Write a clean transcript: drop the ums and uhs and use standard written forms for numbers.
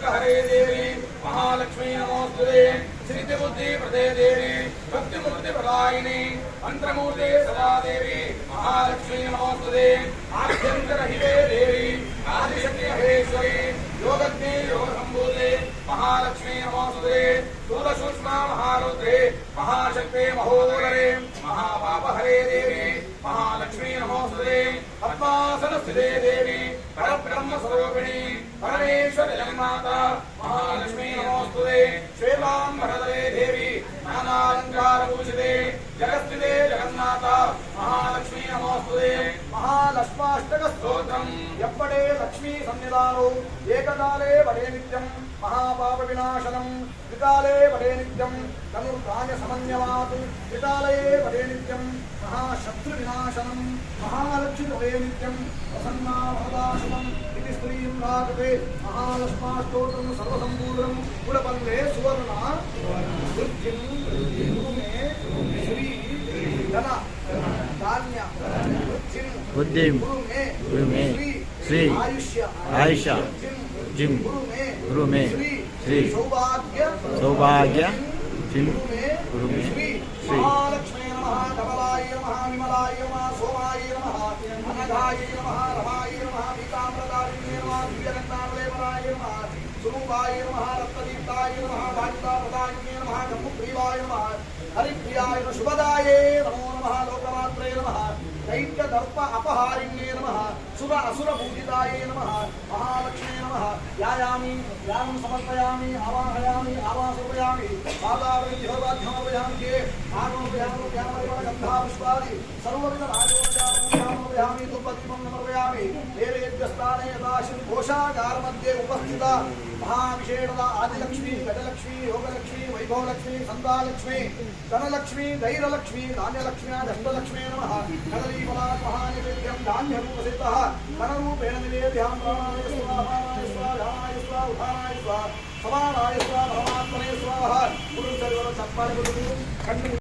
हरे देवी महालक्ष्मी नमोस्तुते सिद्धिबुद्धि प्रदे देवी भक्तिमुक्ति प्रदायिनी मंत्रमूर्ते सदा देवी महालक्ष्मी नमोस्तुते आद्यन्तरहिते देवी आदिशक्ति महेश्वरी योगज्ञे योगसम्भूते महालक्ष्मी नमोस्तुते स्थूलसूक्ष्म महारुद्रे महाशक्ते महोदरे महापापहरे देवी महालक्ष्मी नमोस्तुते पद्मासनस्थिते देवी परब्रह्म स्वरूपिणी परमेश्वर जगन्माता महालक्ष्मी नमोस्तुते श्वेतांबरधरे देवी नानालंकारभूषिते जगत्स्थिते जगन्माता महालक्ष्मी नमोस्तुते महालक्ष्माष्टक स्तोत्रम यप्पडे लक्ष्मी सन्निधानो एककाले वडे नित्यं महापाप विनाशनम त्रिकाले वडे नित्यं धनुर्धान्य समन्वयात् त्रिकाले वडे नित्यं महाशत्रु विनाशनम महालक्ष्मी वडे नित्यं प्रसन्ना भवदाशुभम् इति स्त्रीं रागते महालक्ष्माष्टोत्रं सर्वसम्पूर्णं कुलपल्ले सुवर्णा वृद्धिं गुरुमे श्री धन धान्य वृद्धिं गुरुमे श्री आयुष्य जिम गुरुमे श्री सौभाग्य जिम गुरुमे श्री महालक्ष्मी नमः कमलाय नमः विमलाय नमः सोमाय नमः अनघाय नमः रमाय नमः पीताम्बरधारिण्ये नमः दिव्यरत्नावलेपनाय नमः स्वरूपाय नमः रत्नदीप्ताय नमः भाग्यप्रदायिन्ये नमः गम्भीराय नमः हरिप्रियाय नमः शुभदाये नमो नमः लोकमात्रे नमः दैत्यदर्प अपहारिण्ये नमः सुर असुर पूजिताये नमः महालक्ष्मी नमः यायामि यानं समर्पयामि आवाहयामि आवासोपयामि पादावैभवाध्यामपयामि के आगमपयामि गन्धा पुष्पादि सर्वविध राजोपचारमपयामि धूपदीपं समर्पयामि देवेभ्यस्ताने यदाशिव घोषागार मध्ये उपस्थिता महाविशेषदा आदिलक्ष्मी गजलक्ष्मी योगलक्ष्मी वैभवलक्ष्मी संदालक्ष्मी धनलक्ष्मी धैर्यलक्ष्मी धान्यलक्ष्मी अष्टलक्ष्मी नमः कदलीफलात् महानिवेद्यं धान्यरूपसिद्धः धनरूपेण निवेद्यां प्राणाय स्वाहा ध्यानाय स्वाहा उद्धाराय स्वाहा समानाय स्वाहा परमात्मने स्वाहा गुरु चरण चप्पल गुरु